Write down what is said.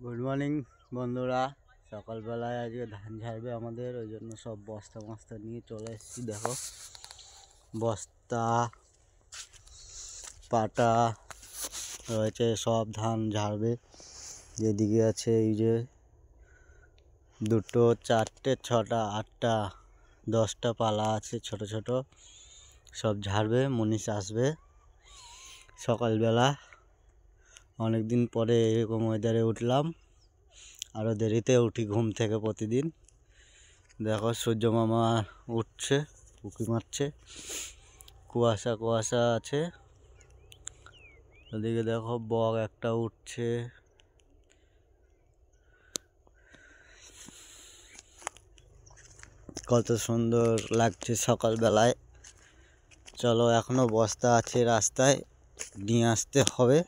Good morning বন্ধুরা। সকালবেলায় আজকে ধান ঝাড়বে আমাদের, ওই জন্য সব বস্তা মস্তা নিয়ে চলে এসেছি। দেখো বস্তা পাটা রয়েছে, সব ধান ঝাড়বে। যেদিকে আছে এই যে 2, 4, 6, 8, 10টা পালা আছে ছোট ছোট, সব ঝাড়বে। মুনিশ আসবে সকালবেলা। অনেক দিন পরে এরকম ওয়েদারে উঠলাম, আরও দেরিতে উঠি ঘুম থেকে প্রতিদিন। দেখো সূর্য মামা উঠছে, উঁকি মারছে, কুয়াশা কুয়াশা আছে। ওদিকে দেখো বক একটা উঠছে। কত সুন্দর লাগছে সকালবেলায়। চলো, এখনো বস্তা আছে রাস্তায়, নিয়ে আসতে হবে।